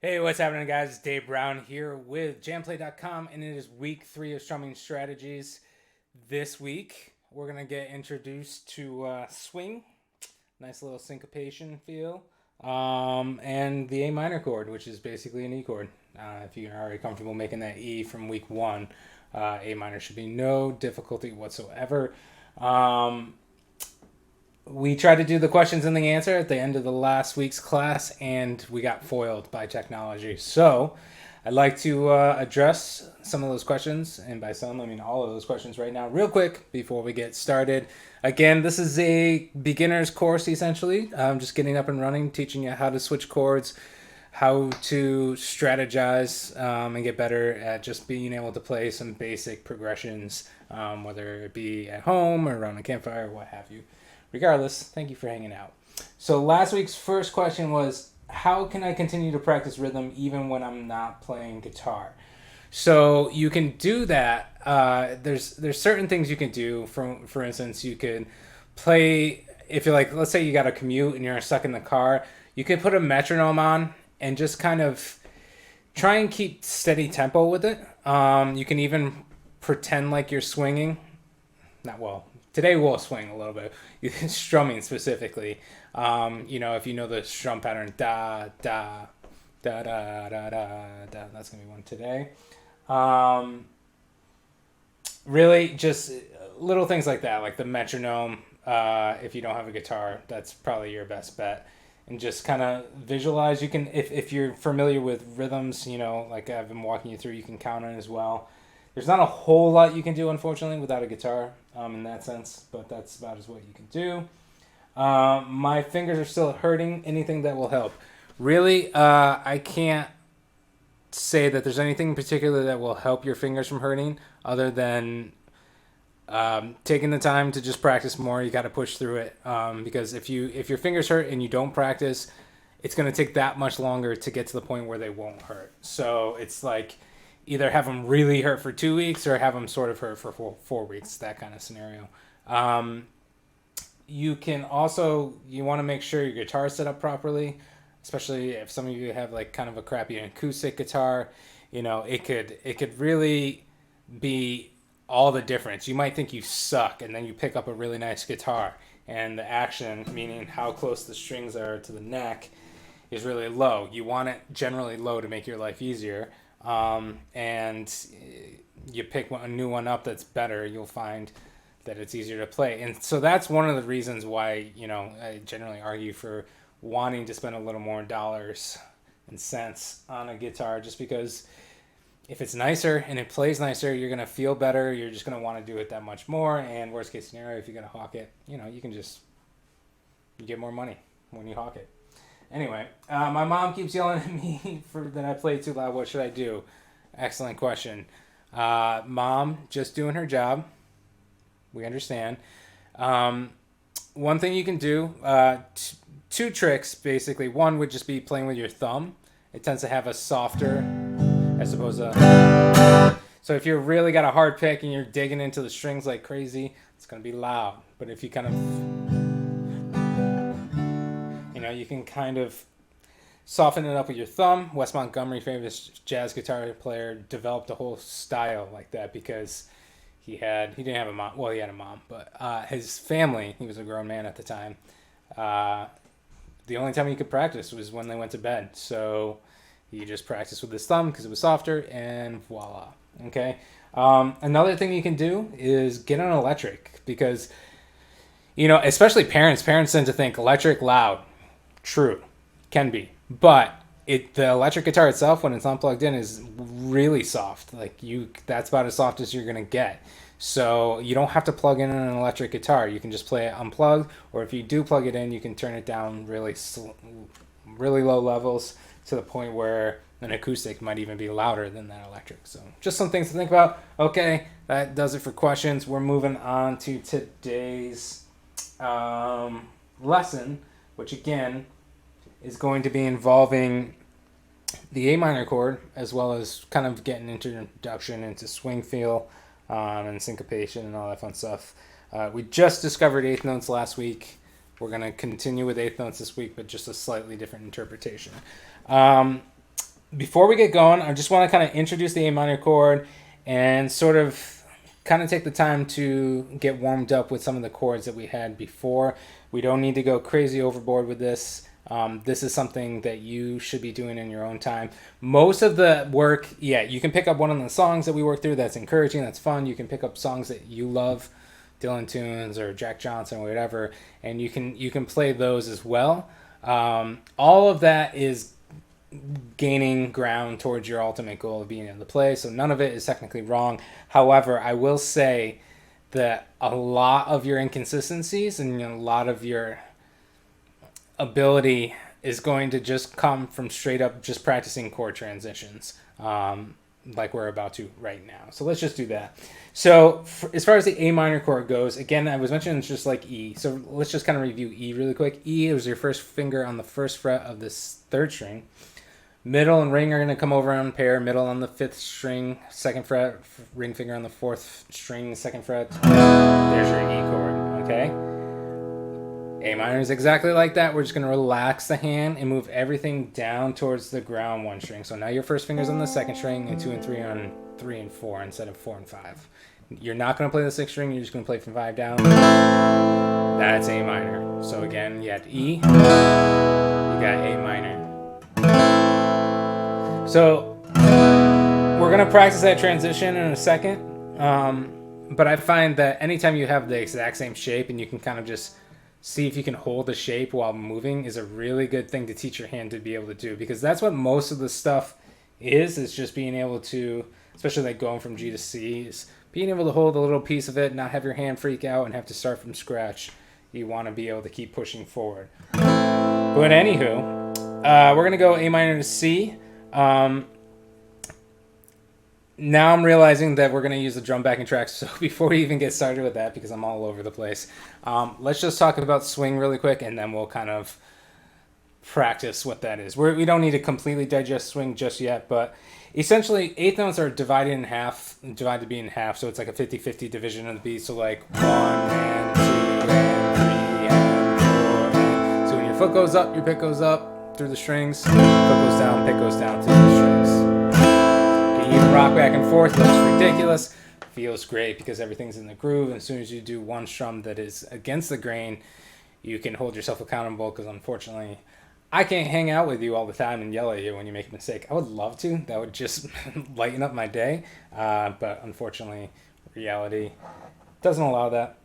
Hey, what's happening, guys? It's Dave Brown here with jamplay.com, and it is week 3 of strumming strategies. This week, we're going to get introduced to swing, nice little syncopation feel, and the A minor chord, which is basically an E chord. If you're already comfortable making that E from week 1, A minor should be no difficulty whatsoever. We tried to do the questions and the answer at the end of the last week's class, and we got foiled by technology. So I'd like to address some of those questions, and by some, I mean all of those questions right now, real quick before we get started. Again, this is a beginner's course, essentially. I'm just getting up and running, teaching you how to switch chords, how to strategize, and get better at just being able to play some basic progressions, whether it be at home or around a campfire or what have you. Regardless, thank you for hanging out. So last week's first question was, how can I continue to practice rhythm even when I'm not playing guitar? So you can do that. There's certain things you can do. For instance, you could play, if you're like, let's say you got a commute and you're stuck in the car, you could put a metronome on and just kind of try and keep steady tempo with it. You can even pretend like you're swinging. Not well. Today we'll swing a little bit, strumming specifically. If you know the strum pattern, da, da, da, da, da, da, da, that's going to be one today. Really just little things like that, like the metronome. If you don't have a guitar, that's probably your best bet. And just kind of visualize. You can, if you're familiar with rhythms, like I've been walking you through, you can count on as well. There's not a whole lot you can do, unfortunately, without a guitar in that sense, but that's about as what you can do. My fingers are still hurting. Anything that will help. Really, I can't say that there's anything in particular that will help your fingers from hurting other than taking the time to just practice more. You got to push through it because if your fingers hurt and you don't practice, it's going to take that much longer to get to the point where they won't hurt. So it's like either have them really hurt for 2 weeks or have them sort of hurt for 4 weeks, that kind of scenario. You want to make sure your guitar is set up properly, especially if some of you have like kind of a crappy acoustic guitar. It could really be all the difference. You might think you suck, and then you pick up a really nice guitar, and the action, meaning how close the strings are to the neck, is really low. You want it generally low to make your life easier. And you pick a new one up that's better, you'll find that it's easier to play. And so that's one of the reasons why, I generally argue for wanting to spend a little more dollars and cents on a guitar, just because if it's nicer and it plays nicer, you're going to feel better. You're just going to want to do it that much more. And worst case scenario, if you're going to hawk it, you get more money when you hawk it. Anyway, my mom keeps yelling at me that I play too loud. What should I do? Excellent question. Mom, just doing her job. We understand. One thing you can do, two tricks basically. One would just be playing with your thumb. It tends to have a softer, I suppose. So if you really got a hard pick and you're digging into the strings like crazy, it's going to be loud. But if you kind of you can kind of soften it up with your thumb. Wes Montgomery, famous jazz guitar player, developed a whole style like that because he didn't have a mom. Well, he had a mom, but his family, he was a grown man at the time. The only time he could practice was when they went to bed. So he just practiced with his thumb because it was softer, and voila. Okay. Another thing you can do is get an electric because, especially parents tend to think electric, loud. True, can be, but the electric guitar itself, when it's unplugged in, is really soft. That's about as soft as you're gonna get. So you don't have to plug in an electric guitar. You can just play it unplugged, or if you do plug it in, you can turn it down really low levels to the point where an acoustic might even be louder than that electric. So just some things to think about. Okay, that does it for questions. We're moving on to today's lesson, which again is going to be involving the A minor chord, as well as kind of getting introduction into swing feel and syncopation and all that fun stuff. We just discovered eighth notes last week. We're going to continue with eighth notes this week, but just a slightly different interpretation. before we get going, I just want to kind of introduce the A minor chord and sort of kind of take the time to get warmed up with some of the chords that we had before. We don't need to go crazy overboard with this. This is something that you should be doing in your own time. Most of the work, yeah, you can pick up one of the songs that we worked through that's encouraging, that's fun. You can pick up songs that you love, Dylan Tunes or Jack Johnson or whatever, and you can play those as well. All of that is gaining ground towards your ultimate goal of being able to play, so none of it is technically wrong. However, I will say that a lot of your inconsistencies and a lot of your ability is going to just come from straight up just practicing chord transitions, like we're about to right now. So let's just do that. So as far as the A minor chord goes, again, I was mentioning it's just like E. So let's just kind of review E really quick. E is your first finger on the first fret of this third string. Middle and ring are going to come over on pair. Middle on the fifth string, second fret. Ring finger on the fourth string, second fret. There's your E chord, okay? A minor is exactly like that. We're just going to relax the hand and move everything down towards the ground one string. So now your first finger's on the second string and 2 and 3 on 3 and 4 instead of 4 and 5. You're not going to play the sixth string. You're just going to play from 5 down. That's A minor. So again, you had E. You got A minor. So we're going to practice that transition in a second. But I find that anytime you have the exact same shape and you can kind of just see if you can hold the shape while moving is a really good thing to teach your hand to be able to do, because that's what most of the stuff is just being able to, especially like going from G to C, is being able to hold a little piece of it, not have your hand freak out and have to start from scratch. You want to be able to keep pushing forward. But anywho, we're going to go A minor to C. Now I'm realizing that we're going to use the drum backing tracks, so before we even get started with that, because I'm all over the place, let's just talk about swing really quick, and then we'll kind of practice what that is. We don't need to completely digest swing just yet, but essentially eighth notes are divided in half, divided to be in half, so it's like a 50-50 division of the beat, so like 1 and 2 and 3 and 4. And so when your foot goes up, your pick goes up through the strings, foot goes down, pick goes down through the strings. You can rock back and forth, looks ridiculous, feels great because everything's in the groove, and as soon as you do one strum that is against the grain, you can hold yourself accountable, because unfortunately I can't hang out with you all the time and yell at you when you make a mistake. I would love to. That would just lighten up my day, but unfortunately reality doesn't allow that.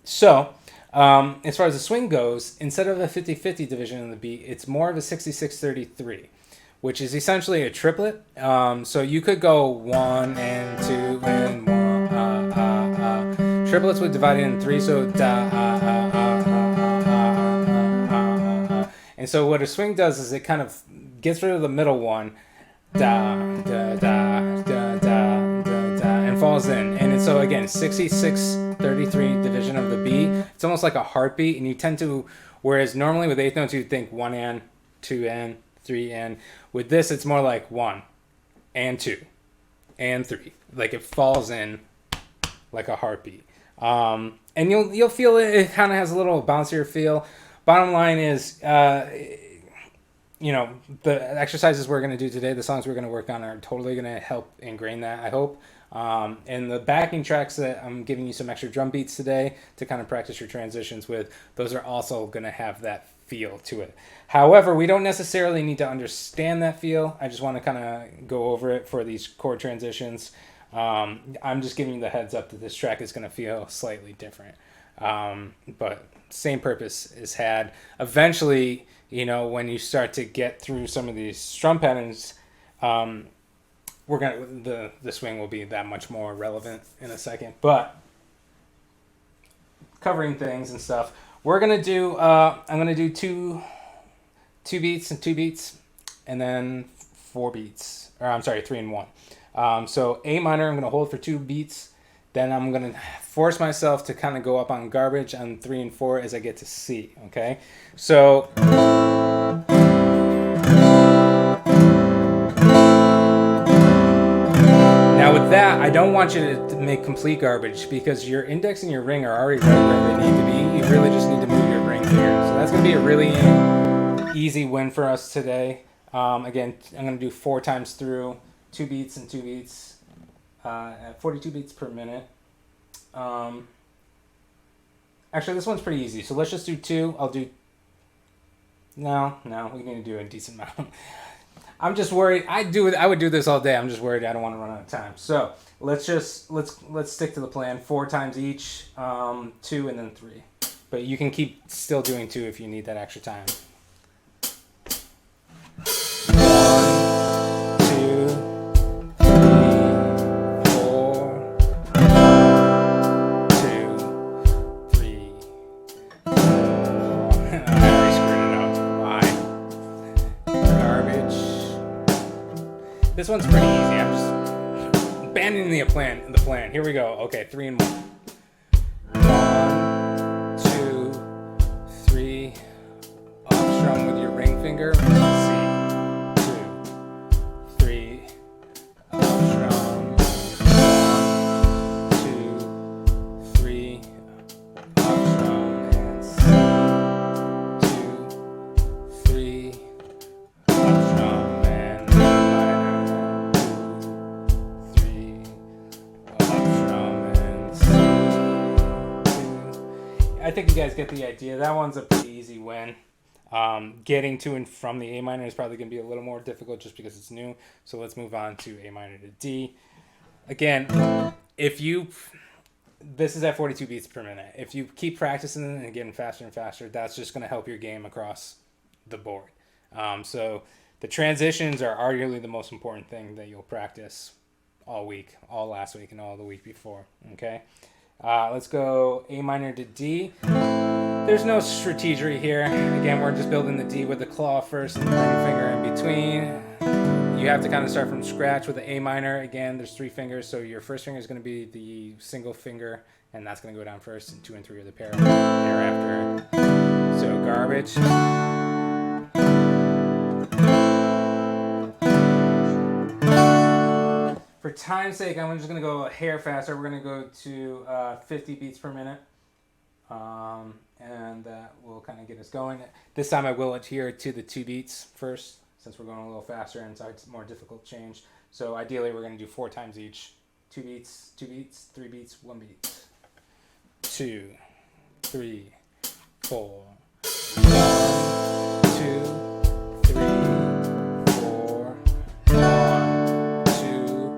So as far as the swing goes, instead of a 50-50 division in the beat, it's more of a 66-33. Which is essentially a triplet. So you could go 1 and 2 and 1. Triplets would divide it in 3, so da, and so what a swing does is it kind of gets rid of the middle one, da, da, da, da, da, da, da, and falls in. And so again, 66-33 division of the beat. It's almost like a heartbeat, and you tend to, whereas normally with eighth notes you'd think 1 and, 2 and, 3 and. With this, it's more like 1 and 2 and 3. Like it falls in like a heartbeat. And you'll feel it kind of has a little bouncier feel. Bottom line is, you know, the exercises we're going to do today, the songs we're going to work on are totally going to help ingrain that, I hope. And the backing tracks that I'm giving you some extra drum beats today to kind of practice your transitions with, those are also going to have that feel to it. However, we don't necessarily need to understand that feel. I just want to kind of go over it for these chord transitions. I'm just giving you the heads up that this track is going to feel slightly different. But same purpose is had. Eventually, you know, when you start to get through some of these strum patterns, the swing will be that much more relevant in a second. But covering things and stuff, we're gonna do. I'm gonna do two beats and 2 beats, and then 4 beats. Or I'm sorry, 3 and 1. So A minor, I'm gonna hold for 2 beats. Then I'm gonna force myself to kind of go up on garbage on 3 and 4 as I get to C. Okay, so. Now with that, I don't want you to make complete garbage, because your index and your ring are already right where they need to be. You really just need to move your ring finger. So that's going to be a really easy win for us today. Again, I'm going to do 4 times through, 2 beats and 2 beats, at 42 beats per minute. Actually, this one's pretty easy, so let's just do 2. I'll do... No, we need to do a decent amount. I'm just worried. I would do this all day. I'm just worried I don't want to run out of time. So let's stick to the plan. 4 times each, 2 and then 3. But you can keep still doing 2 if you need that extra time. 1, 2, 3, 4. 2, 3. I already screwed it up. Why? Garbage. This one's pretty easy. I'm just abandoning the plan. Here we go. Okay, 3 and 1. 1, 2, 3. Off strum with your ring finger. C. 2, 3. Off strum. 1, 2, 3. Off strum and C. 2, 3. Off strum and minor. 2, 3. Off strum and C. 2. I think you guys get the idea. That one's a pretty easy win. Getting to and from the A minor is probably going to be a little more difficult just because it's new. So let's move on to A minor to D. Again, this is at 42 beats per minute. If you keep practicing and getting faster and faster, that's just going to help your game across the board. So the transitions are arguably the most important thing that you'll practice all week, all last week, and all the week before. Okay, let's go A minor to D. There's no strategery here. Again, we're just building the D with the claw first and the ring finger in between. You have to kind of start from scratch with the A minor. Again, there's 3 fingers, so your first finger is going to be the single finger, and that's going to go down first, and 2 and 3 are the pair thereafter. So garbage. For time's sake, I'm just going to go a hair faster. We're going to go to 50 beats per minute. And that will kind of get us going. This time I will adhere to the 2 beats first, since we're going a little faster and it's a more difficult change. So ideally we're going to do 4 times each. 2 beats, 2 beats, 3 beats, 1 beat. 2, 3, 4. 1, 2, 3, 4. 1, 2,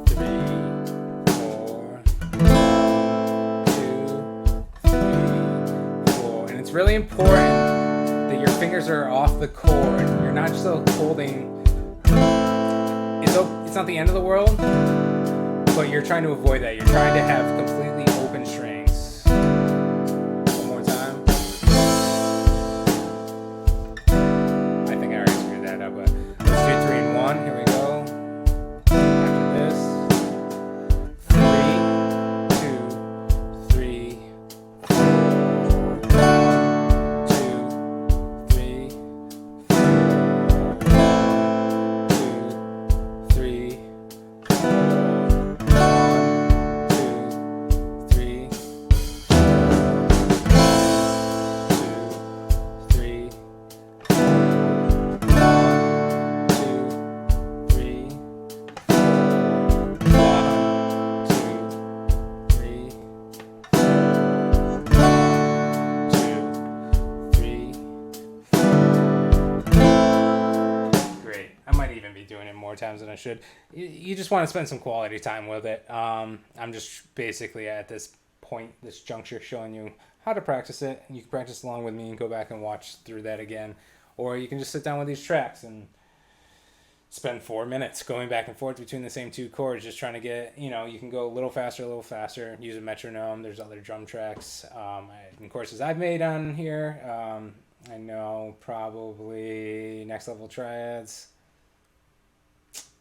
3, 4. 1, 2, 3, 4. And it's really important that your fingers are off the chord. You're not just holding. It's not the end of the world, but you're trying to avoid that. You're trying to have completely open strings. One more time. I think I already screwed that up, but let's do 3 and 1. Here we go. After this, 3, 2, 3, 4. 1, 2, 3, 4. 1, 2, 3, 4. times than I should. You just want to spend some quality time with it. I'm just basically at this point, this juncture, showing you how to practice it. You can practice along with me and go back and watch through that again, or you can just sit down with these tracks and spend 4 minutes going back and forth between the same 2 chords, just trying to get, you can go a little faster, use a metronome. There's other drum tracks and courses I've made on here. I know probably Next Level Triads.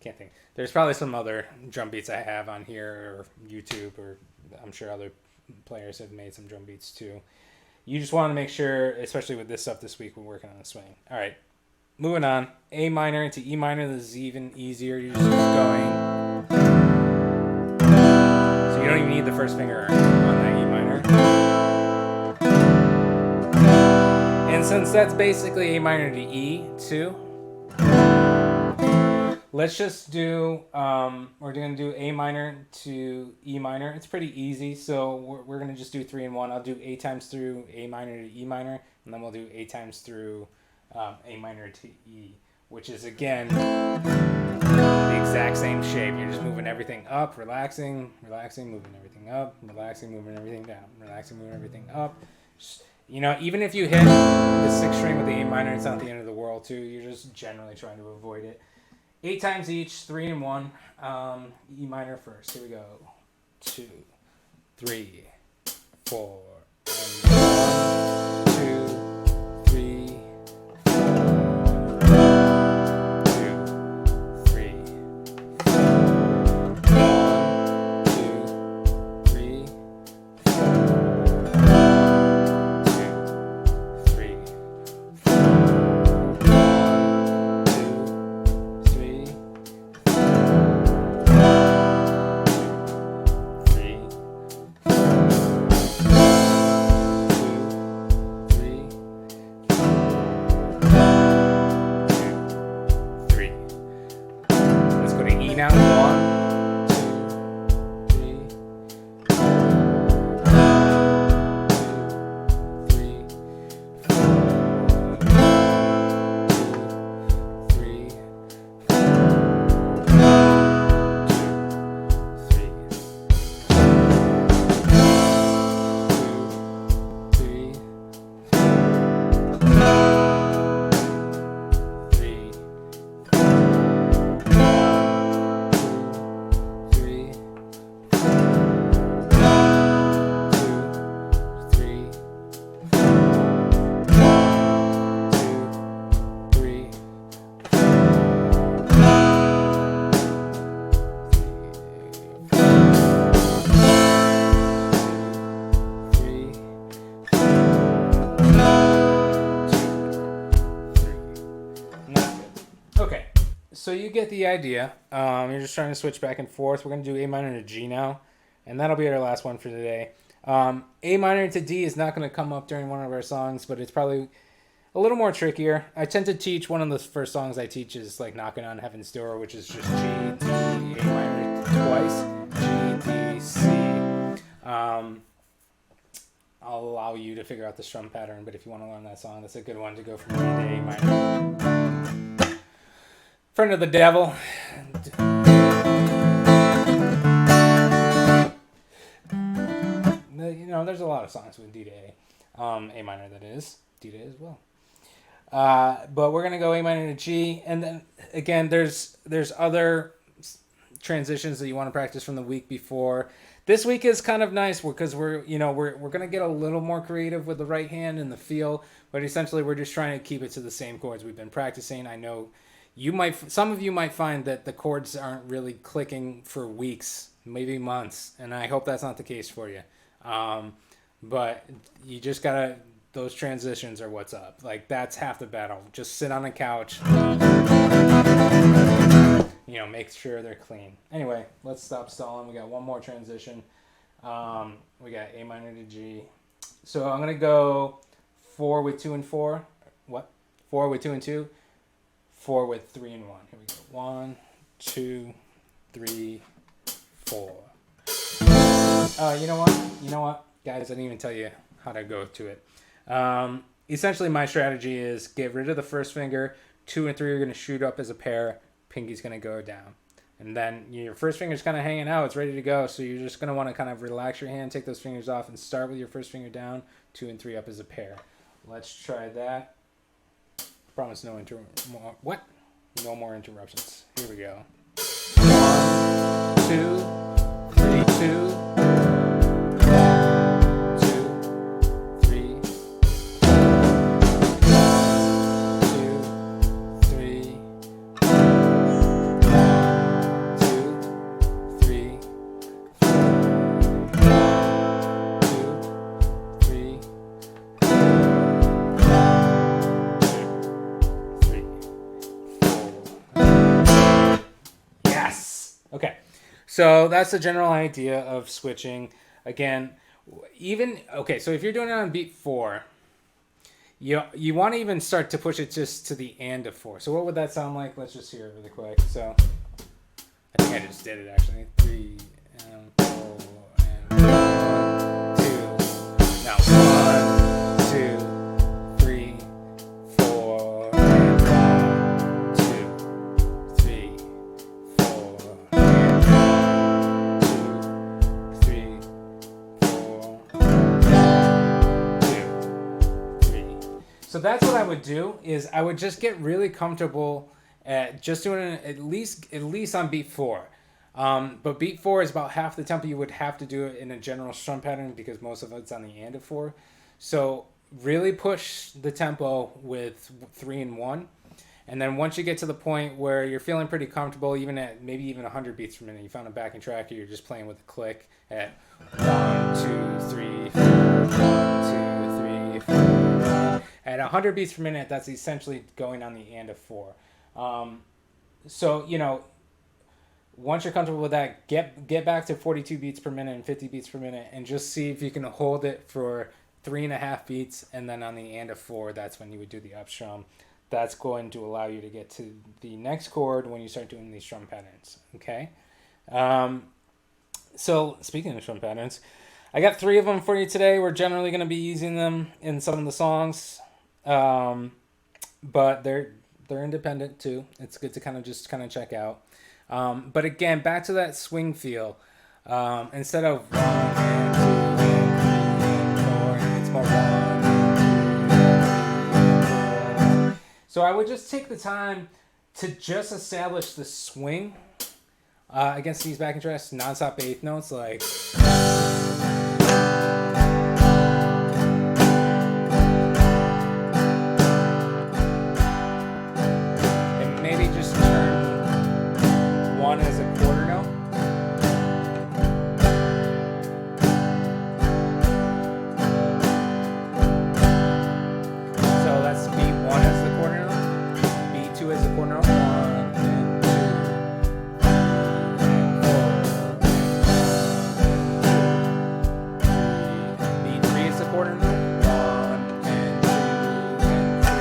Can't think. There's probably some other drum beats I have on here, or YouTube, or I'm sure other players have made some drum beats too. You just want to make sure, especially with this stuff this week, we're working on the swing. All right, moving on. A minor into E minor. This is even easier. You're just going. So you don't even need the first finger on that E minor. And since that's basically A minor to E too, let's just do, we're going to do A minor to E minor. It's pretty easy. So we're going to just do 3 and 1. I'll do A times through A minor to E minor, and then we'll do A times through A minor to E, which is, again, the exact same shape. You're just moving everything up, relaxing, moving everything up, relaxing, moving everything down, relaxing, moving everything up. You know, even if you hit the 6th string with the A minor, it's not the end of the world, too. You're just generally trying to avoid it. 8 times each, 3 and 1. E minor first. Here we go. 2, 3, 4, and 1, 2, 3, So you get the idea. You're just trying to switch back and forth. We're going to do A minor to G now, and that'll be our last one for today. A minor to D is not going to come up during one of our songs, but it's probably a little more trickier. I tend to teach, one of the first songs I teach is like Knocking on Heaven's Door, which is just G, D, A minor twice, G, D, C. I'll allow you to figure out the strum pattern, but if you want to learn that song, that's a good one to go from D to A minor. Friend of the Devil. You know, there's a lot of songs with D to A. A minor, that is. D to A as well. But we're going to go A minor to G. And then, again, there's other transitions that you want to practice from the week before. This week is kind of nice because we're going to get a little more creative with the right hand and the feel. But essentially, we're just trying to keep it to the same chords we've been practicing. I know some of you might find that the chords aren't really clicking for weeks, maybe months, and I hope that's not the case for you. But you just gotta, those transitions are what's up. Like, that's half the battle. Just sit on the couch, make sure they're clean. Anyway, let's stop stalling. We got one more transition. We got A minor to G. So I'm gonna go 4 with 2 and 4. What? 4 with 2 and 2. 4 with 3 and 1. Here we go. 1, 2, 3, 4. You know what? Guys, I didn't even tell you how to go to it. Essentially, my strategy is get rid of the first finger. 2 and 3 are going to shoot up as a pair. Pinky's going to go down. And then your first finger's kind of hanging out. It's ready to go. So you're just going to want to kind of relax your hand, take those fingers off, and start with your first finger down. 2 and 3 up as a pair. Let's try that. Promise no more interruptions. Here we go. 1, 2, 3, 2. 2, So that's the general idea of switching. Again, so if you're doing it on beat 4, you want to even start to push it just to the end of 4. So what would that sound like? Let's just hear it really quick. So I think I just did it actually. 3 and 4 and 1, 2. Now 1, 2, 3, 4 and 1, 2, 3, 4 and 1, 2, 3, 4, 2, 3. So that's what I would do. Is I would just get really comfortable at just doing it at least on beat 4. But beat 4 is about half the tempo you would have to do it in a general strum pattern because most of it's on the end of 4. So really push the tempo with 3 and 1. And then once you get to the point where you're feeling pretty comfortable, even at maybe even 100 beats per minute, you found a backing track or you're just playing with a click at 1, 2, 3, 4, 1, 2, 3, 4. 1. At 100 beats per minute, that's essentially going on the end of 4. So, once you're comfortable with that, get back to 42 beats per minute and 50 beats per minute and just see if you can hold it for 3.5 beats. And then on the end of 4, that's when you would do the up strum. That's going to allow you to get to the next chord when you start doing these strum patterns. Okay. So speaking of strum patterns, I got 3 of them for you today. We're generally going to be using them in some of the songs. But they're independent too. It's good to kind of check out. But again, back to that swing feel. Instead of 1 and 2 and 3 and 4, it's more 1 and 2 and 3 and 4. So I would just take the time to just establish the swing against these backing tracks, non-stop eighth notes like. As a quarter note. So that's beat 1 as the quarter note, beat 2 as the quarter note, 1 and 2 and 4 and 1 and 2 and 3. Beat 3 as the quarter note, 1 and 2 and 3,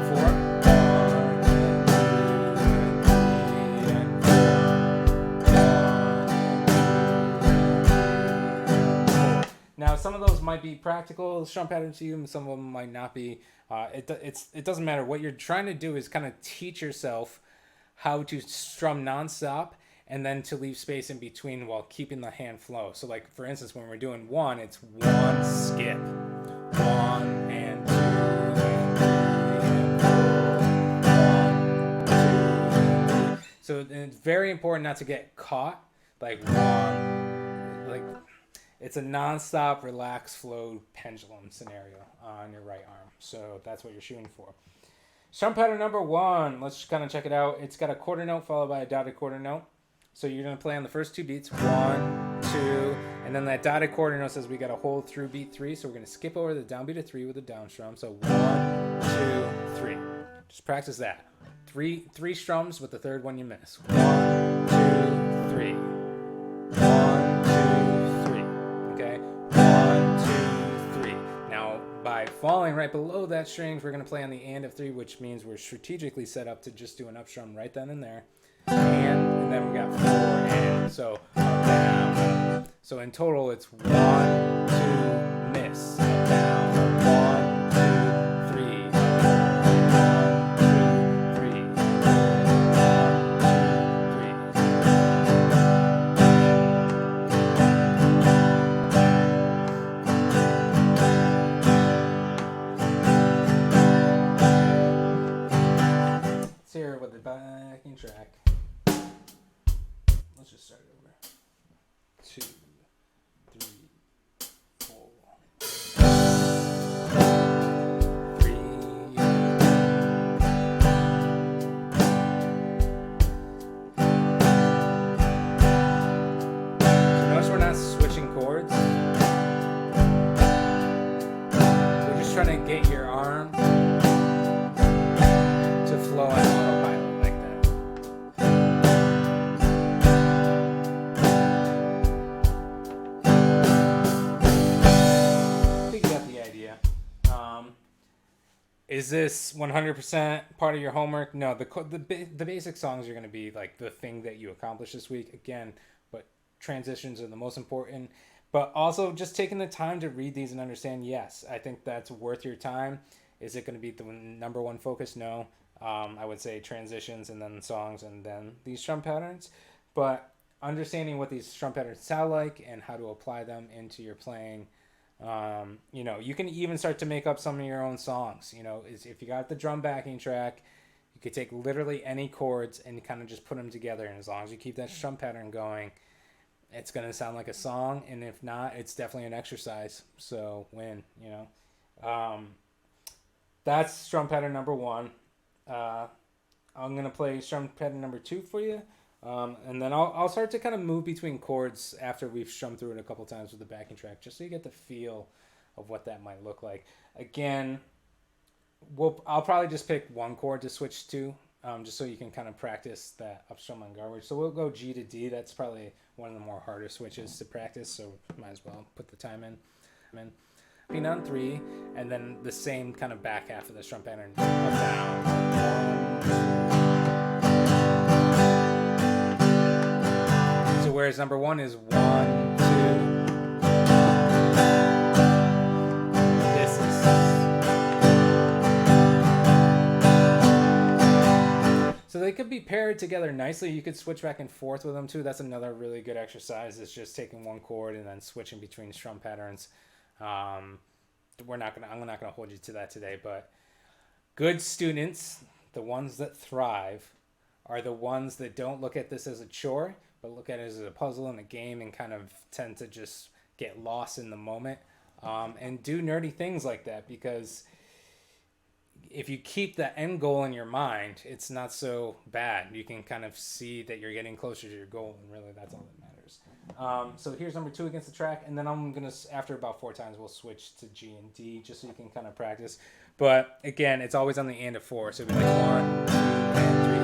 4 and 1. Now, some of those might be practical strum patterns to you, and some of them might not be. It doesn't matter. What you're trying to do is kind of teach yourself how to strum nonstop and then to leave space in between while keeping the hand flow. So, like, for instance, when we're doing 1, it's 1 skip. 1 and 2 and 3 and 4. 1, 2, 3. So it's very important not to get caught. Like 1, like... It's a non-stop, relaxed flow pendulum scenario on your right arm. So that's what you're shooting for. Strum pattern number 1. Let's just kind of check it out. It's got a quarter note followed by a dotted quarter note. So you're going to play on the first 2 beats. 1, 2. And then that dotted quarter note says we got to hold through beat 3. So we're going to skip over the downbeat of 3 with a down strum. So 1, 2, 3. Just practice that. Three strums with the third one you miss. 1, 2, 3. 1, 2, 3. Okay, 1, 2, 3. Now, by falling right below that strings, we're going to play on the and of 3, which means we're strategically set up to just do an up strum right then and there. And then we got 4 and. So, up, down. So in total, it's 1, 2, miss. Up, down. 1, 2, 3. 1, 2, 3. 1, 2, 3. Let's hear it with the backing track. Let's just start it over. 2, 3, 4. Is this 100% part of your homework? No, the basic songs are going to be like the thing that you accomplish this week. Again, but transitions are the most important. But also just taking the time to read these and understand, yes, I think that's worth your time. Is it going to be the number one focus? No. I would say transitions and then songs and then these strum patterns. But understanding what these strum patterns sound like and how to apply them into your playing, you can even start to make up some of your own songs. If you got the drum backing track, you could take literally any chords and kind of just put them together. And as long as you keep that strum pattern going, it's going to sound like a song. And if not, it's definitely an exercise. So um, that's strum pattern number one. I'm going to play strum pattern number two for you. And then I'll start to kind of move between chords after we've strummed through it a couple times with the backing track, just so you get the feel of what that might look like. Again, I'll probably just pick one chord to switch to, just so you can kind of practice that up strum on garbage. So we'll go G to D. That's probably one of the more harder switches to practice, so might as well put the time in. Being on 3, and then the same kind of back half of the strum pattern. Up, down, 1, 2. So whereas number 1 is 1, 2. This is. So they could be paired together nicely. You could switch back and forth with them too. That's another really good exercise. Is just taking one chord and then switching between strum patterns. I'm not gonna hold you to that today, but good students, the ones that thrive, are the ones that don't look at this as a chore, but look at it as a puzzle and a game, and kind of tend to just get lost in the moment, and do nerdy things like that. Because if you keep the end goal in your mind, it's not so bad. You can kind of see that you're getting closer to your goal, and really that's all that matters. So here's number 2 against the track, and then I'm gonna, after about 4 times, we'll switch to G and D, just so you can kind of practice. But again, it's always on the and of 4, so it'll be like 1, 2, and 3.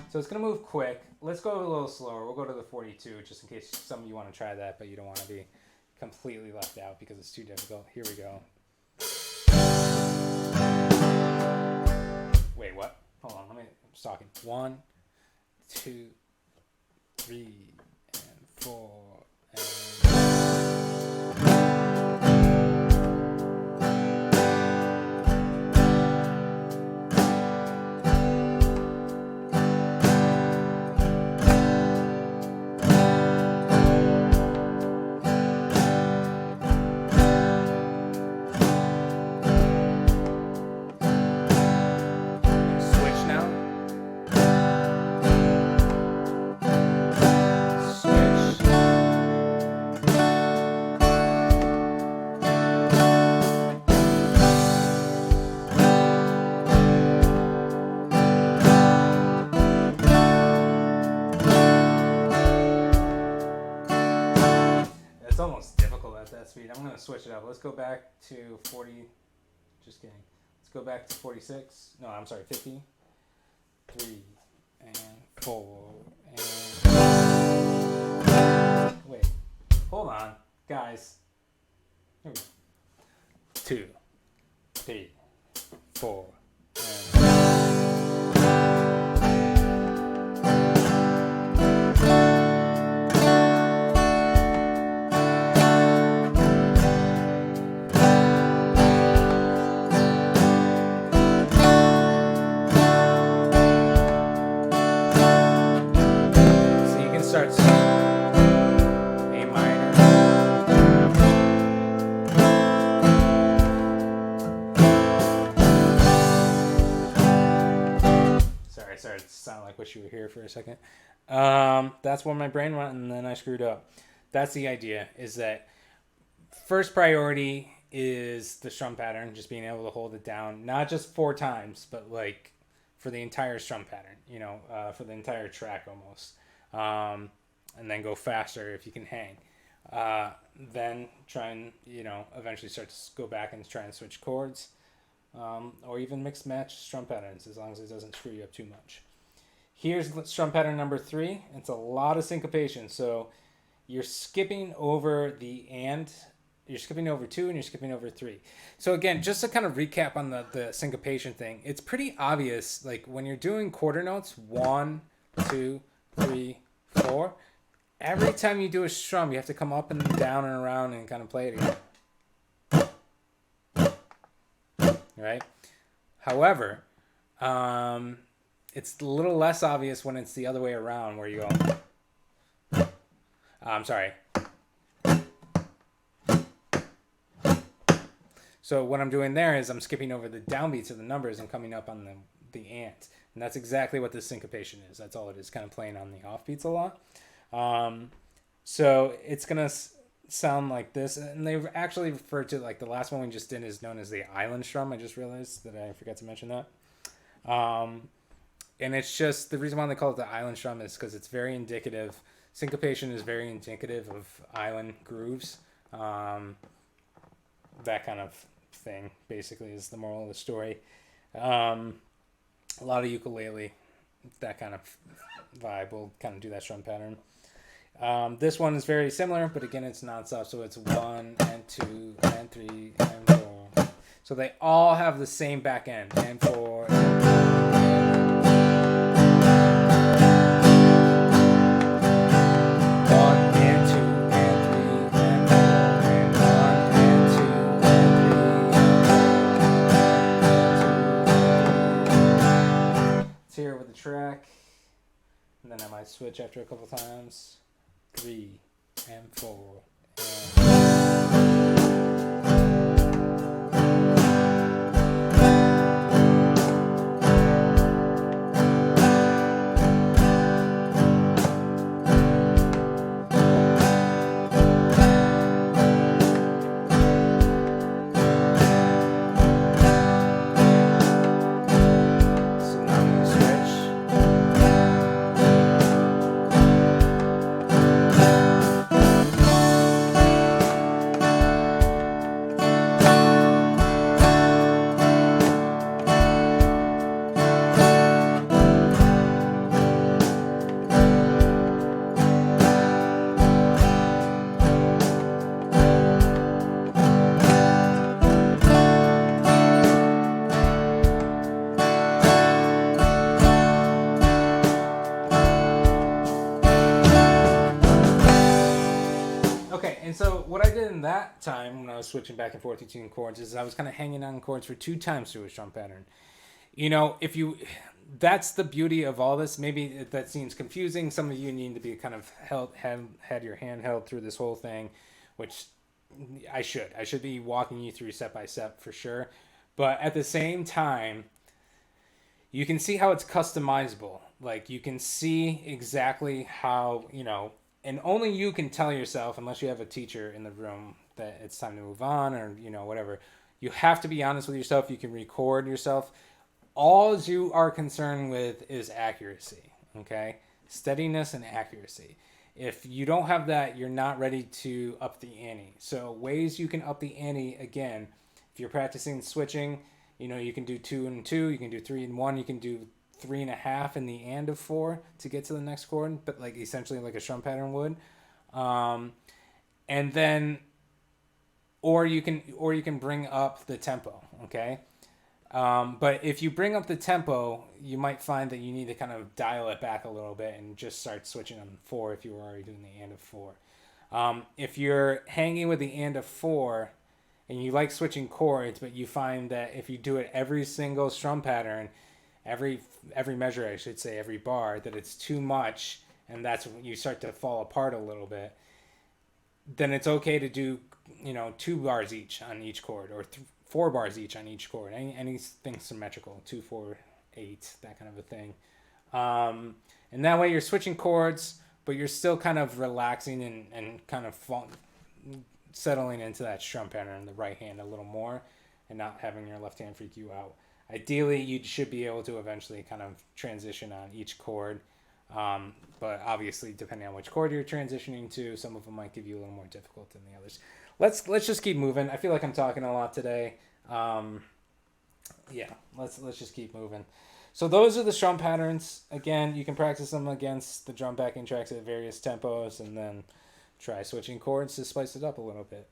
So it's gonna move quick. Let's go a little slower. We'll go to the 42, just in case some of you want to try that, but you don't want to be completely left out because it's too difficult. Here we go. Wait, what? Hold on, I'm talking. 1, 2, 3, and 4, and... almost difficult at that speed. I'm going to switch it up. Let's go back to 40. Just kidding. Let's go back to 46. No, I'm sorry, 50. 3 and 4 and... Wait. Hold on. Guys. Here we go. 2, 3, 4, and... starts A minor. Sorry, I started to sound like wish you were here for a second. That's where my brain went, and then I screwed up. That's the idea, is that first priority is the strum pattern, just being able to hold it down, not just 4 times, but like for the entire strum pattern, for the entire track almost. And then go faster if you can hang. Then try and, eventually start to go back and try and switch chords. Or even mix match strum patterns, as long as it doesn't screw you up too much. Here's strum pattern number 3. It's a lot of syncopation. So you're skipping over you're skipping over 2 and you're skipping over 3. So again, just to kind of recap on the syncopation thing, it's pretty obvious, like when you're doing quarter notes, 1, 2, 3, 4, every time you do a strum, you have to come up and down and around and kind of play it again. Right? However, it's a little less obvious when it's the other way around, where you go, I'm sorry. So what I'm doing there is I'm skipping over the downbeats of the numbers and coming up on the ant. And that's exactly what the syncopation is. That's all it is, kind of playing on the offbeats a lot. So it's going to sound like this. And they've actually referred to, like the last one we just did is known as the Island Strum. I just realized that I forgot to mention that. And it's just, the reason why they call it the Island Strum is because it's very indicative. Syncopation is very indicative of island grooves. That kind of thing, basically, is the moral of the story. A lot of ukulele, that kind of vibe will kind of do that strum pattern. This one is very similar, but again, it's non-stop, so it's 1 and 2 and 3 and 4. So they all have the same back end, and 4 and 5. Here with the track, and then I might switch after a couple times. 3 and 4 and... And so what I did in that time when I was switching back and forth between chords is I was kind of hanging on chords for 2 times through a strum pattern. You know, that's the beauty of all this. Maybe that seems confusing. Some of you need to be kind of had your hand held through this whole thing, which I should be walking you through step by step for sure. But at the same time, you can see how it's customizable. Like you can see exactly how, and only you can tell yourself, unless you have a teacher in the room, that it's time to move on or, whatever. You have to be honest with yourself. You can record yourself. All you are concerned with is accuracy, okay? Steadiness and accuracy. If you don't have that, you're not ready to up the ante. So ways you can up the ante, again, if you're practicing switching, you can do 2 and 2, you can do 3 and 1, you can do 3.5 in the and of 4 to get to the next chord, but like essentially like a strum pattern would. And then, or you can bring up the tempo, okay? But if you bring up the tempo, you might find that you need to kind of dial it back a little bit and just start switching on 4 if you were already doing the and of 4. If you're hanging with the and of 4 and you like switching chords, but you find that if you do it every single strum pattern, every measure, I should say, every bar, that it's too much, and that's when you start to fall apart a little bit, then it's okay to do, 2 bars each on each chord, or 4 bars each on each chord. Anything symmetrical, 2, 4, 8, that kind of a thing. And that way you're switching chords, but you're still kind of relaxing and kind of settling into that strum pattern in the right hand a little more, and not having your left hand freak you out. Ideally, you should be able to eventually kind of transition on each chord. But obviously, depending on which chord you're transitioning to, some of them might give you a little more difficult than the others. Let's just keep moving. I feel like I'm talking a lot today. Let's just keep moving. So those are the strum patterns. Again, you can practice them against the drum backing tracks at various tempos, and then Try switching chords to spice it up a little bit.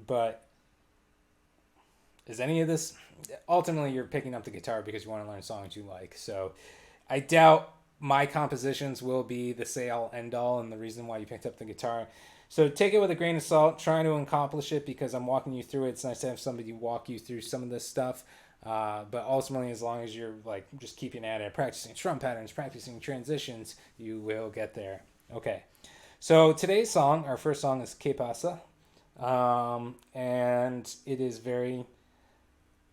But is any of this... Ultimately, you're picking up the guitar because you want to learn songs you like. So I doubt my compositions will be the say-all, end-all and the reason why you picked up the guitar. So take it with a grain of salt, trying to accomplish it because I'm walking you through it. It's nice to have somebody walk you through some of this stuff. But ultimately, as long as you're like just keeping at it, practicing strum patterns, practicing transitions, you will get there. Okay. So today's song, our first song is Que Pasa. And it is very,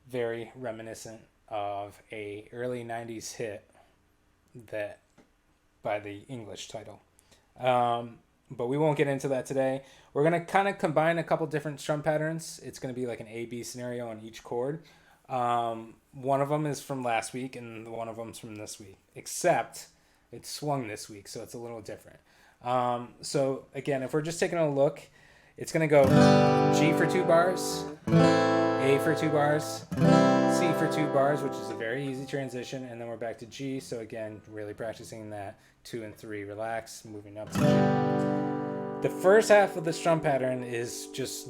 very reminiscent of a early 90s hit that by the English title. But we won't get into that today. We're going to kind of combine a couple different strum patterns. It's going to be like an A-B scenario on each chord. One of them is from last week and one of them's from this week, except it's swung this week, so it's a little different. So again, if we're just taking a look, it's going to go G for 2 bars, A for 2 bars, C for 2 bars, which is a very easy transition, and then we're back to G. So again, really practicing that 2 and 3, relax, moving up to G. The first half of the strum pattern is just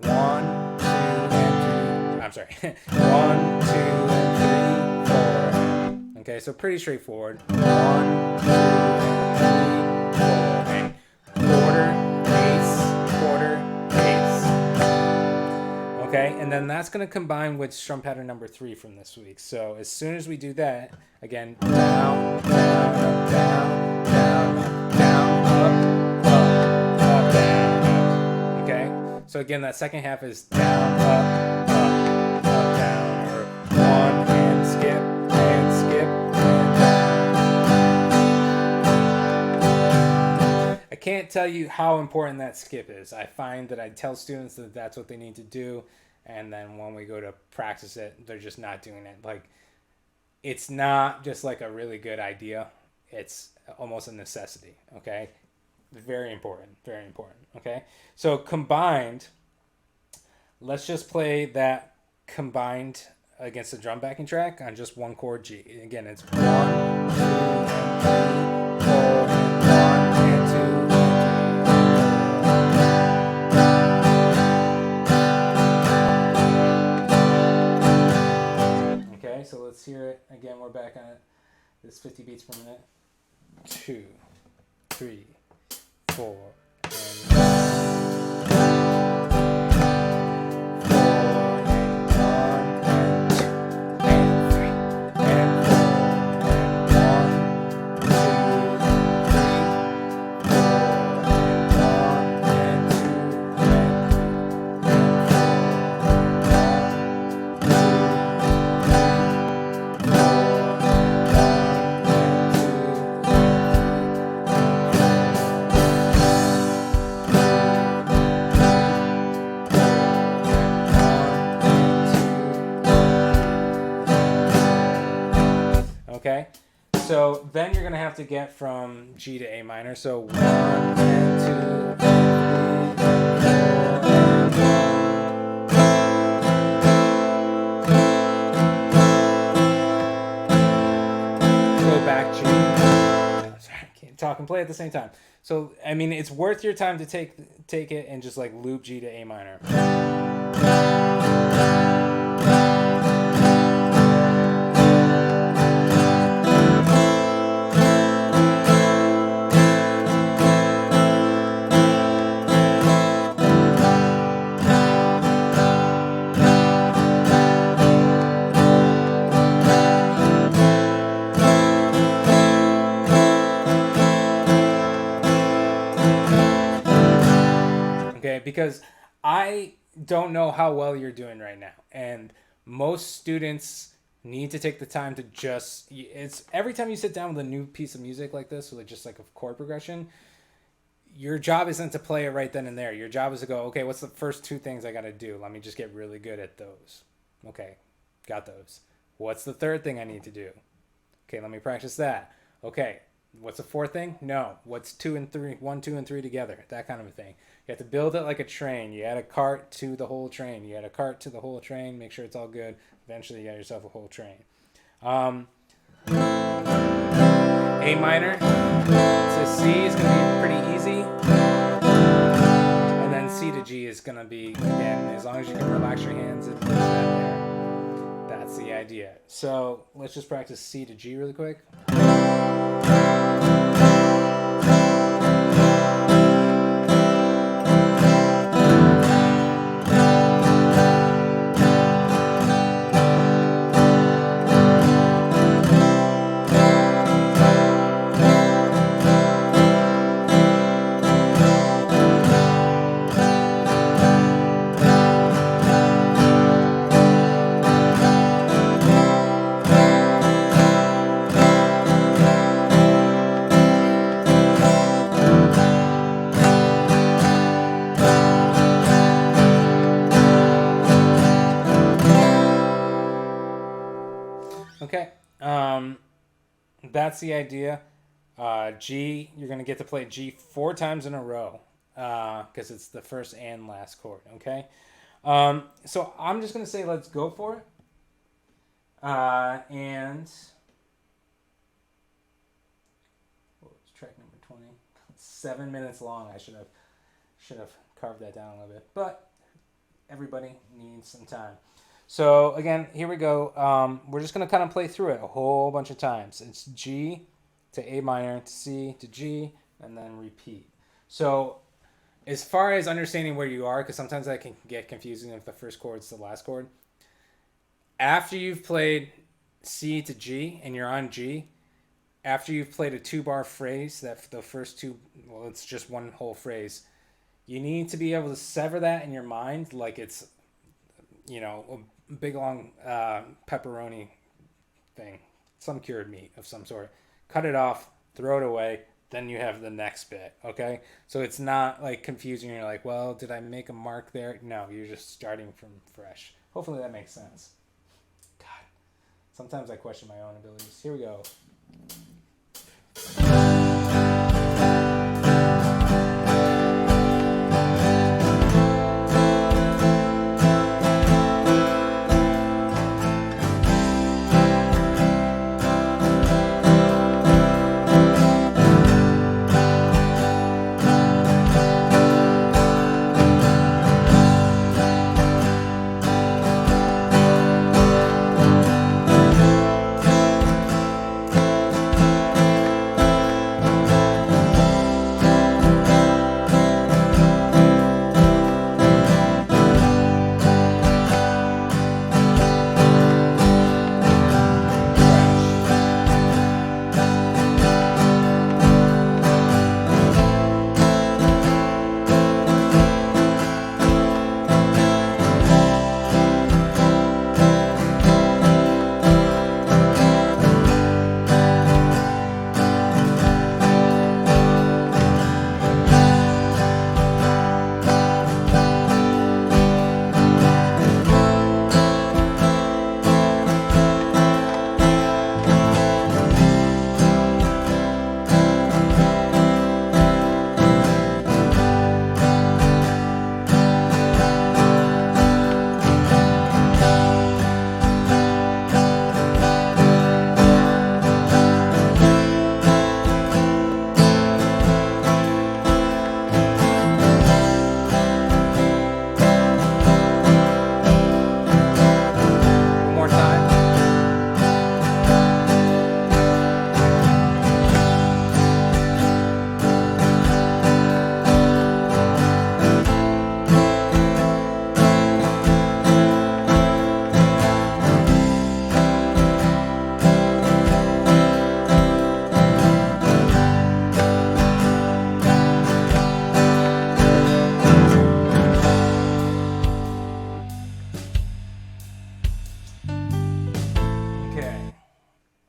1, 2, and 3. I'm sorry, 1, 2, and 3, 4. Okay, so pretty straightforward. 1, 2, and 3, 4, and quarter, eighths. Okay, and then that's going to combine with strum pattern number 3 from this week. So as soon as we do that, again, down, down, up, down, down, up, down, up, down. Okay, so again, that second half is down, up, down, or 1 and skip, and skip, and down. I can't tell you how important that skip is. I find that I tell students that that's what they need to do, and then when we go to practice it, they're just not doing it. Like, it's not just like a really good idea. It's almost a necessity, okay? Very important, okay? So combined, let's just play that combined against the drum backing track on just one chord G. Again, it's 1, 2, and 3, 4, and 1, and 2. Okay, so let's hear it. Again, we're back on it. This 50 beats per minute. 2, 3, 4, and okay, so then you're going to have to get from G to A minor. So 1 and 2 and 3 and 4. Go back G. Sorry, I can't talk and play at the same time. So, I mean, it's worth your time to take it and just like loop G to A minor. Because I don't know how well you're doing right now, and most students need to take the time to it's every time you sit down with a new piece of music like this, or just like a chord progression, your job isn't to play it right then and there. Your job is to go, okay, what's the first 2 things I got to do? Let me just get really good at those. Okay, got those. What's the third thing I need to do? Okay, let me practice that. Okay, what's the 4th thing? No. What's 2 and 3? 1, 2, and 3 together. That kind of a thing. You have to build it like a train. You add a cart to the whole train. You add a cart to the whole train. Make sure it's all good. Eventually, you got yourself a whole train. A minor to C is going to be pretty easy. C to G is gonna be, again, as long as you can relax your hands and push that there. That's the idea. So let's just practice C to G really quick. Okay, that's the idea. G, you're going to get to play G 4 times in a row because it's the first and last chord, okay? So I'm just going to say let's go for it. And what was track number 20? 7 minutes long. I should have carved that down a little bit, but everybody needs some time. So again, here we go. We're just going to kind of play through it a whole bunch of times. It's G to A minor to C to G and then repeat. So as far as understanding where you are, because sometimes that can get confusing if the first chord's the last chord. After you've played C to G and you're on G, after you've played a 2-bar phrase, that the first two, well, it's just one whole phrase, you need to be able to sever that in your mind like it's, you know, a big long pepperoni thing, some cured meat of some sort. Cut it off, throw it away, then you have the next bit, okay? So it's not like confusing. You're like, well, did I make a mark there? No, you're just starting from fresh. Hopefully that makes sense. God, sometimes I question my own abilities. Here we go.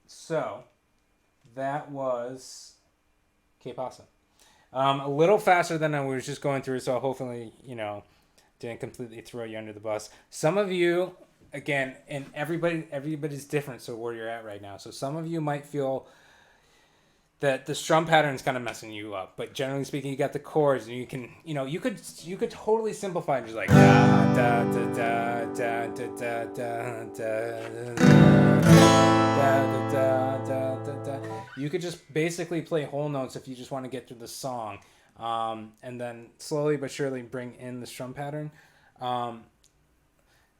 So that was Que Pasa. A little faster than I was just going through, so hopefully, you know, didn't completely throw you under the bus. Some of you, again, and everybody's different, so where you're at right now. So some of you might feel that the strum pattern's kind of messing you up, but generally speaking, you got the chords, and you can, you know, you could totally simplify and just like da da da da da da da da da da da da. You could just basically play whole notes if you just want to get through the song. and then slowly but surely bring in the strum pattern.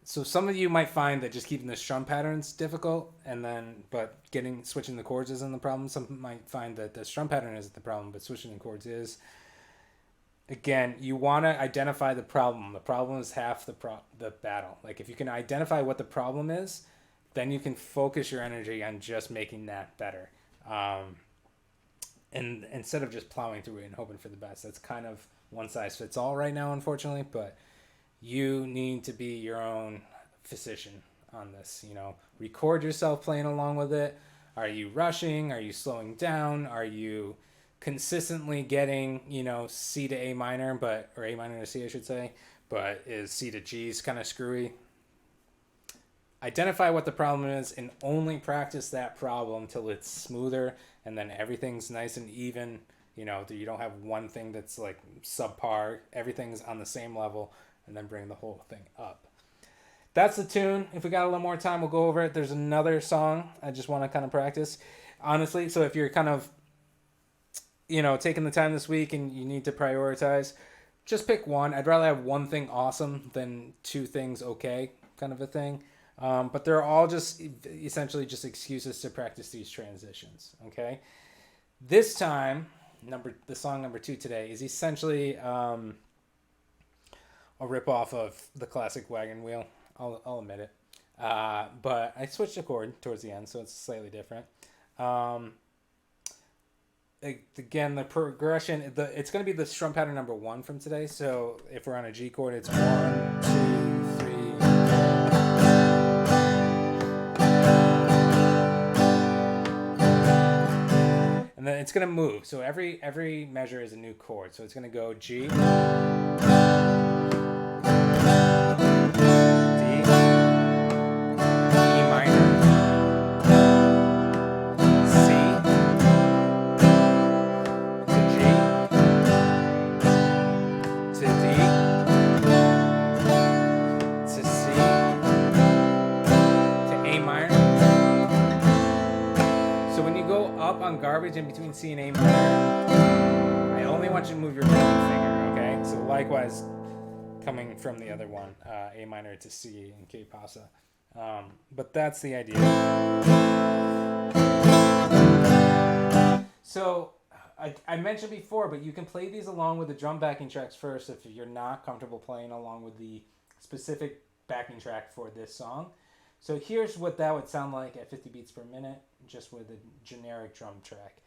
So some of you might find that just keeping the strum patterns difficult, but switching the chords isn't the problem. Some might find that the strum pattern isn't the problem, but switching the chords is. Again, you want to identify the problem. The problem is half the battle. Like if you can identify what the problem is, then you can focus your energy on just making that better. And instead of just plowing through it and hoping for the best. That's kind of one size fits all right now, unfortunately, but you need to be your own physician on this. Record yourself playing along with it. Are you rushing? Are you slowing down? Are you consistently getting, C to A minor, or A minor to C, I should say, but is C to G's kind of screwy? Identify what the problem is and only practice that problem till it's smoother, and then everything's nice and even. You don't have one thing that's like subpar. Everything's on the same level, and then bring the whole thing up. That's the tune. If we got a little more time, we'll go over it. There's another song I just want to kind of practice, honestly. So if you're kind of taking the time this week and you need to prioritize, just pick one. I'd rather have one thing awesome than two things okay, kind of a thing. But they're all just essentially just excuses to practice these transitions, okay? This time, the song number 2 today is essentially a rip-off of the classic Wagon Wheel. I'll admit it. But I switched the chord towards the end, so it's slightly different. Again, the progression, it's going to be the strum pattern number 1 from today. So if we're on a G chord, it's 1, 2, 3. And then it's going to move. So every measure is a new chord. So it's going to go G, D, E minor, C, to D, to C, to A minor. So when you go up on garbage in between C and A minor, I only want you to move your middle finger, okay? So likewise, coming from the other one, A minor to C and K pasa. But that's the idea. So I mentioned before, but you can play these along with the drum backing tracks first if you're not comfortable playing along with the specific backing track for this song. So here's what that would sound like at 50 beats per minute, just with a generic drum track.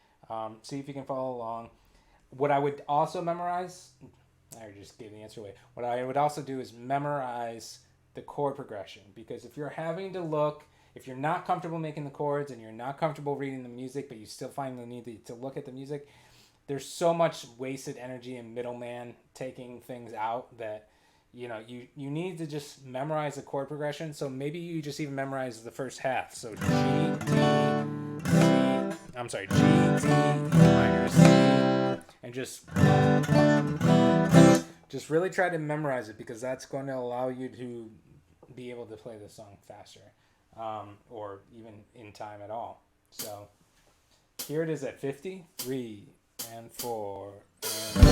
See if you can follow along. What I would also memorize, I just gave the answer away. What I would also do is memorize the chord progression, because if you're having to look, if you're not comfortable making the chords and you're not comfortable reading the music, but you still find the need to look at the music, there's so much wasted energy and middleman taking things out that you need to just memorize the chord progression. So maybe you just even memorize the first half. So G, D, E minor, C, and just really try to memorize it, because that's going to allow you to be able to play the song faster, or even in time at all. So here it is at 50, 3 and 4 and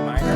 minor.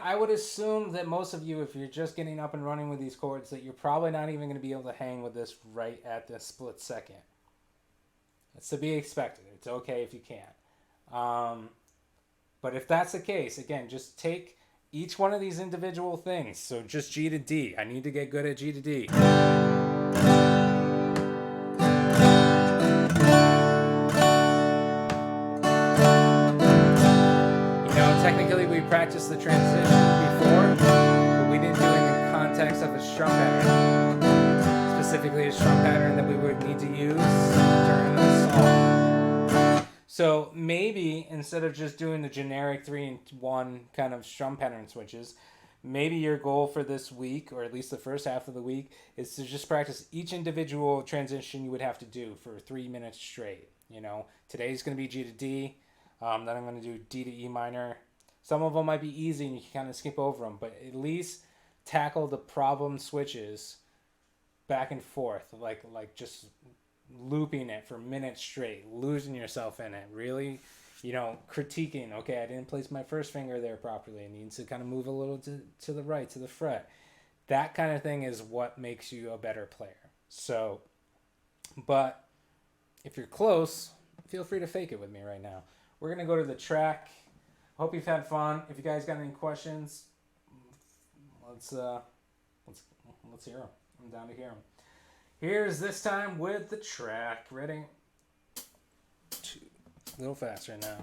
I would assume that most of you, if you're just getting up and running with these chords, that you're probably not even going to be able to hang with this right at this split second. It's to be expected. It's okay if you can't. But if that's the case, again, just take each one of these individual things. So just G to D. I need to get good at G to D. Technically, we practiced the transition before, but we didn't do it in the context of a strum pattern. Specifically, a strum pattern that we would need to use during the song. So maybe instead of just doing the generic 3-in-1 kind of strum pattern switches, maybe your goal for this week, or at least the first half of the week, is to just practice each individual transition you would have to do for 3 minutes straight. Today's going to be G to D. Then I'm going to do D to E minor. Some of them might be easy and you can kind of skip over them, but at least tackle the problem switches back and forth, like just looping it for minutes straight, losing yourself in it, really, critiquing, okay, I didn't place my first finger there properly, it needs to kind of move a little to the right, to the fret. That kind of thing is what makes you a better player. So, but if you're close, feel free to fake it with me right now. We're going to go to the track. Hope you've had fun. If you guys got any questions, let's hear them. I'm down to hear them. Here's This Time with the track. Ready? A little faster now.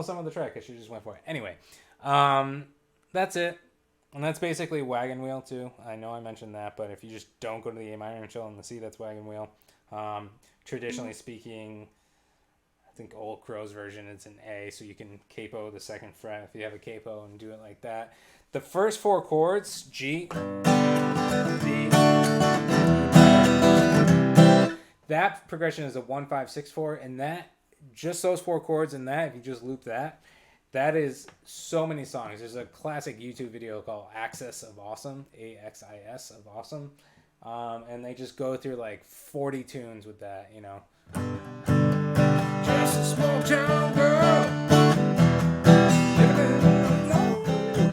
Some of the track, I should just went for it. Anyway, that's it. And that's basically Wagon Wheel too. I know I mentioned that, but if you just don't go to the A minor and chill on the C, that's Wagon Wheel. Traditionally speaking, I think Old Crow's version is an A, so you can capo the second fret if you have a capo and do it like that. The first 4 chords, G, D, that progression is a 1-5-6-4, and that just those 4 chords in that, if you just loop that is so many songs. There's a classic YouTube video called Axis of Awesome, AXIS of Awesome, and they just go through like 40 tunes with that, Just a small town girl.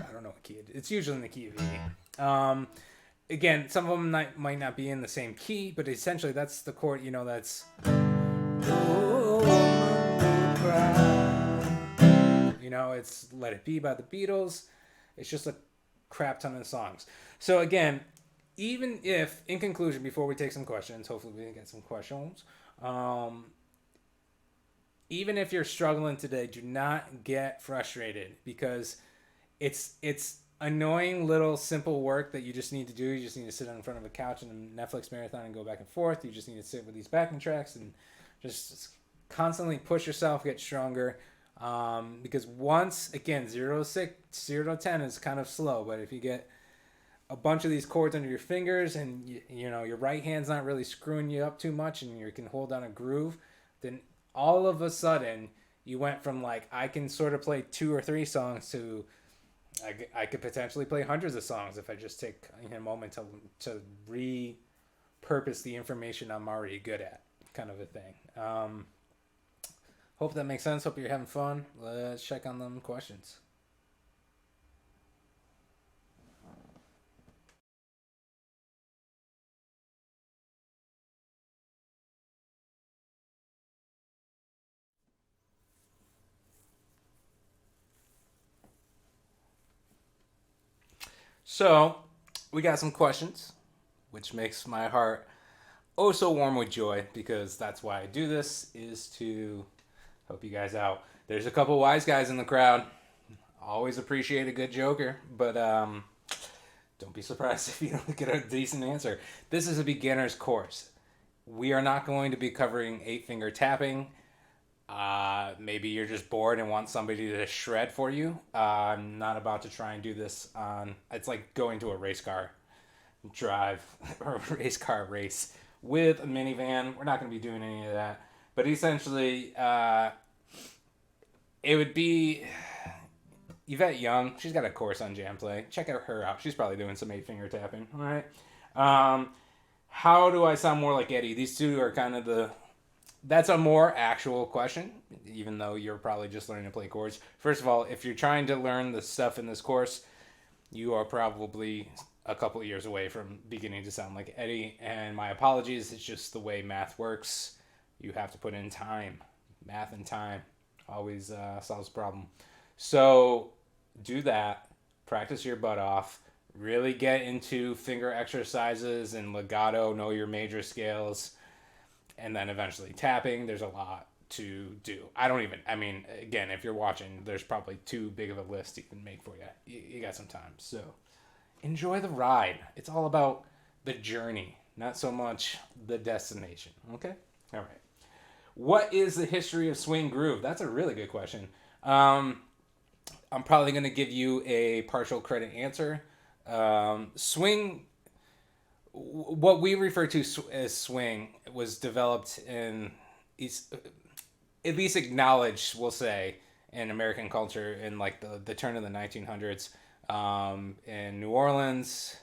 I don't know what key it's usually in the key of E. Again, some of them might not be in the same key, but essentially that's the chord, that's... It's Let It Be by the Beatles. It's just a crap ton of songs. So again, even if, in conclusion, before we take some questions, hopefully we can get some questions, even if you're struggling today, do not get frustrated because it's annoying little simple work that you just need to do. You just need to sit in front of a couch and a Netflix marathon and go back and forth. You just need to sit with these backing tracks and just constantly push yourself, get stronger. Because once again, 0 to 10 is kind of slow, but if you get a bunch of these chords under your fingers and you know your right hand's not really screwing you up too much and you can hold down a groove, then all of a sudden you went from like I can sort of play 2 or 3 songs to I could potentially play hundreds of songs if I just take a moment to repurpose the information I'm already good at, kind of a thing. Hope that makes sense. Hope you're having fun. Let's check on them questions. So, we got some questions, which makes my heart oh so warm with joy because that's why I do this is to help you guys out. There's a couple wise guys in the crowd. Always appreciate a good joker, but don't be surprised if you don't get a decent answer. This is a beginner's course. We are not going to be covering 8 finger tapping. Maybe you're just bored and want somebody to shred for you. I'm not about to try and do this on. It's like going to a race car drive or a race car race with a minivan. We're not going to be doing any of that. But essentially, it would be Yvette Young. She's got a course on jam play. Check out her out. She's probably doing some 8 finger tapping. All right. How do I sound more like Eddie? These two are kind of the. That's a more actual question, even though you're probably just learning to play chords. First of all, if you're trying to learn the stuff in this course, you are probably a couple of years away from beginning to sound like Eddie. And my apologies, it's just the way math works. You have to put in time. Math and time always solves the problem. So do that. Practice your butt off. Really get into finger exercises and legato, know your major scales, and then eventually tapping. There's a lot to do. I mean, again, if you're watching, there's probably too big of a list you can make for you. You got some time. So enjoy the ride. It's all about the journey, not so much the destination. Okay? All right. What is the history of swing groove? That's a really good question. I'm probably going to give you a partial credit answer. Swing, what we refer to as swing, was developed in, at least acknowledged, we'll say, in American culture in like the turn of the 1900s, in New Orleans,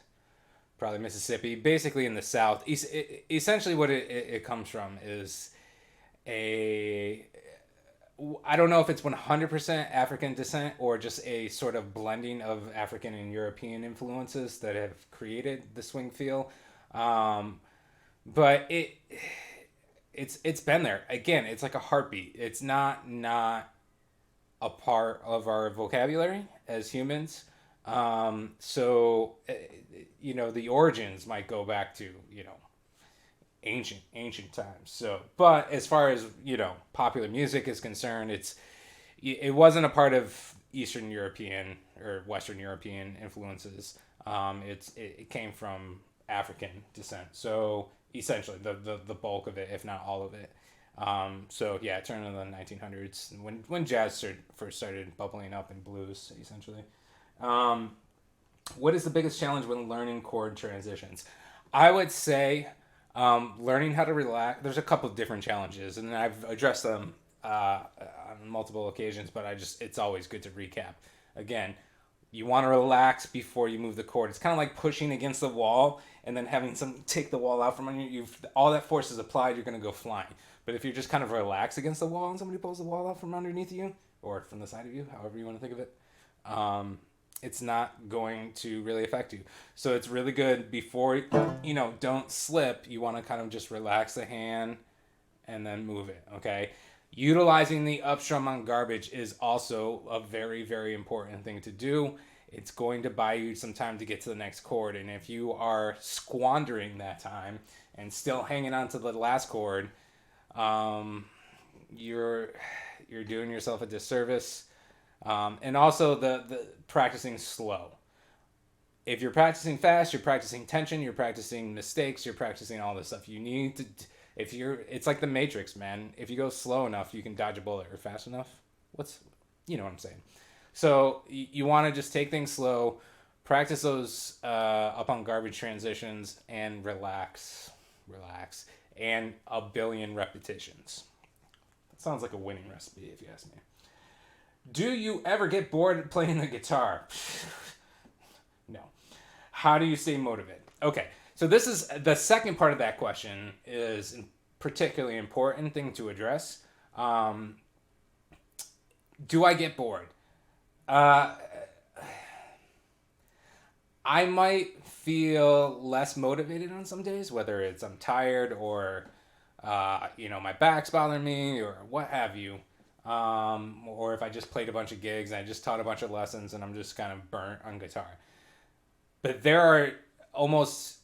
probably Mississippi, basically in the South. Essentially, what it comes from is a. I don't know if it's 100% African descent or just a sort of blending of African and European influences that have created the swing feel. But it's been there. Again, it's like a heartbeat. It's not a part of our vocabulary as humans. So the origins might go back to ancient times. So, but as far as popular music is concerned, it wasn't a part of Eastern European or Western European influences. It came from African descent. So essentially, the bulk of it, if not all of it. So yeah, turn of the 1900s when jazz first started bubbling up in blues, essentially. What is the biggest challenge when learning chord transitions? I would say learning how to relax. There's a couple of different challenges, and I've addressed them on multiple occasions, but it's always good to recap. Again, you want to relax before you move the chord. It's kind of like pushing against the wall and then having some take the wall out from under you. All that force is applied, you're going to go flying. But if you're just kind of relaxed against the wall and somebody pulls the wall out from underneath you or from the side of you, however you want to think of it, it's not going to really affect you. So it's really good before, don't slip. You want to kind of just relax the hand and then move it, okay? Utilizing the upstrum on garbage is also a very, very important thing to do. It's going to buy you some time to get to the next chord. And if you are squandering that time and still hanging on to the last chord, you're you're doing yourself a disservice. And also the practicing slow. If you're practicing fast, you're practicing tension, you're practicing mistakes, you're practicing all this stuff. You need to, if you're, it's like the Matrix, man. If you go slow enough, you can dodge a bullet, or fast enough. What's, you know what I'm saying? So you want to just take things slow, practice those up on garbage transitions, and relax, and a billion repetitions. That sounds like a winning recipe, if you ask me. Do you ever get bored playing the guitar? No. How do you stay motivated? Okay, so this is the second part of that question is a particularly important thing to address. Um, do I get bored? Uh, I might feel less motivated on some days, whether it's I'm tired or my back's bothering me or what have you. Or if I just played a bunch of gigs and I just taught a bunch of lessons and I'm just kind of burnt on guitar. But there are almost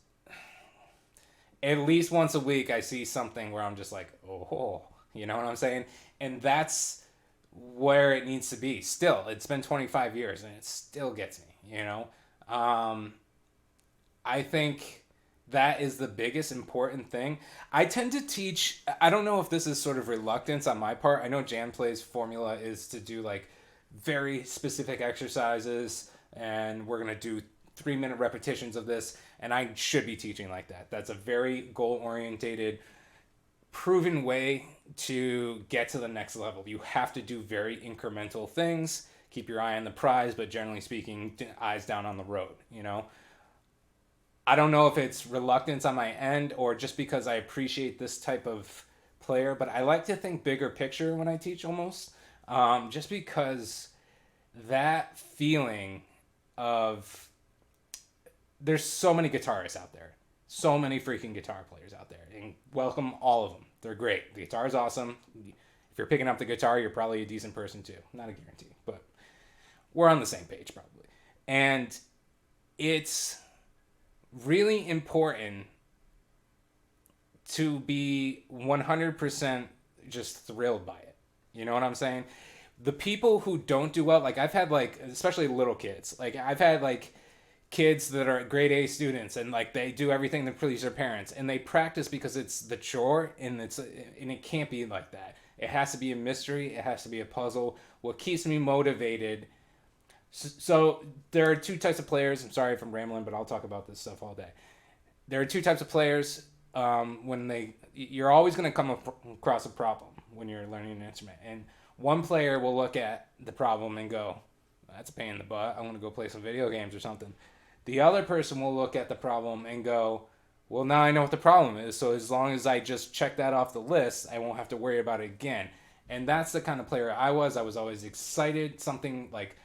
at least once a week I see something where I'm just like, oh, you know what I'm saying? And that's where it needs to be. Still, it's been 25 years and it still gets me, you know? Um, I think that is the biggest important thing. I tend to teach, I don't know if this is sort of reluctance on my part. I know Jan Play's formula is to do like very specific exercises, and we're going to do 3-minute repetitions of this, and I should be teaching like that. That's a very goal orientated, proven way to get to the next level. You have to do very incremental things. Keep your eye on the prize, but generally speaking, eyes down on the road, you know? I don't know if it's reluctance on my end or just because I appreciate this type of player, but I like to think bigger picture when I teach almost. Just because that feeling of there's so many guitarists out there, so many freaking guitar players out there, and welcome all of them. They're great. The guitar is awesome. If you're picking up the guitar, you're probably a decent person too. Not a guarantee, but we're on the same page probably. And it's really important to be 100% just thrilled by it. You know what I'm saying? The people who don't do well, like I've had like, especially little kids, like I've had like kids that are grade A students and like they do everything to please their parents and they practice because it's the chore and it can't be like that. It has to be a mystery. It has to be a puzzle. What keeps me motivated. So there are two types of players. I'm sorry if I'm rambling, but I'll talk about this stuff all day. There are two types of players. You're always going to come across a problem when you're learning an instrument, and one player will look at the problem and go, "That's a pain in the butt. I want to go play some video games or something." The other person will look at the problem and go, "Well, now I know what the problem is. So as long as I just check that off the list, I won't have to worry about it again." And that's the kind of player I was. I was always excited. Something like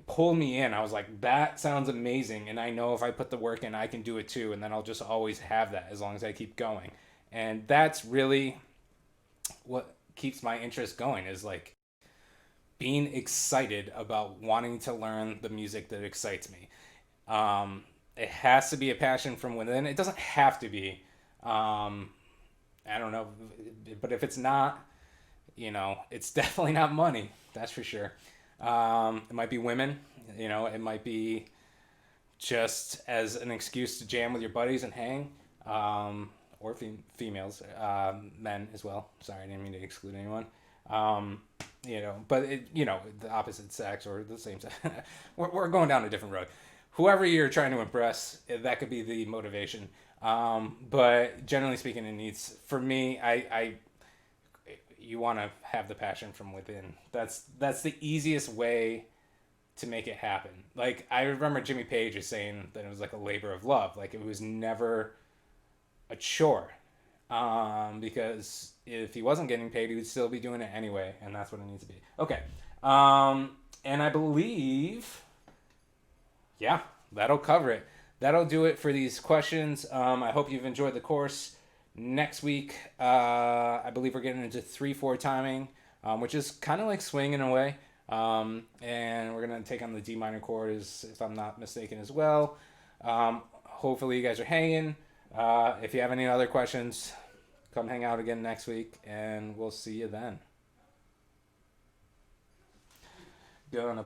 pulled me in. I was like, that sounds amazing, and I know if I put the work in, I can do it too, and then I'll just always have that as long as I keep going. And that's really what keeps my interest going, is like being excited about wanting to learn the music that excites me. It has to be a passion from within. It doesn't have to be. I don't know, but if it's not, it's definitely not money. That's for sure. It might be women, it might be just as an excuse to jam with your buddies and hang, or females, men as well. Sorry, I didn't mean to exclude anyone. But the opposite sex or the same sex, we're going down a different road. Whoever you're trying to impress, that could be the motivation. But generally speaking, it needs, for me, you want to have the passion from within. That's the easiest way to make it happen. Like, I remember Jimmy Page is saying that it was like a labor of love. Like, it was never a chore. Because if he wasn't getting paid, he would still be doing it anyway, and that's what it needs to be. Okay. And I believe, yeah, that'll cover it. That'll do it for these questions. I hope you've enjoyed the course. Next week, I believe we're getting into 3/4 timing, which is kind of like swing in a way. And we're going to take on the D minor chord, if I'm not mistaken, as well. Hopefully you guys are hanging. If you have any other questions, come hang out again next week, and we'll see you then. Gonna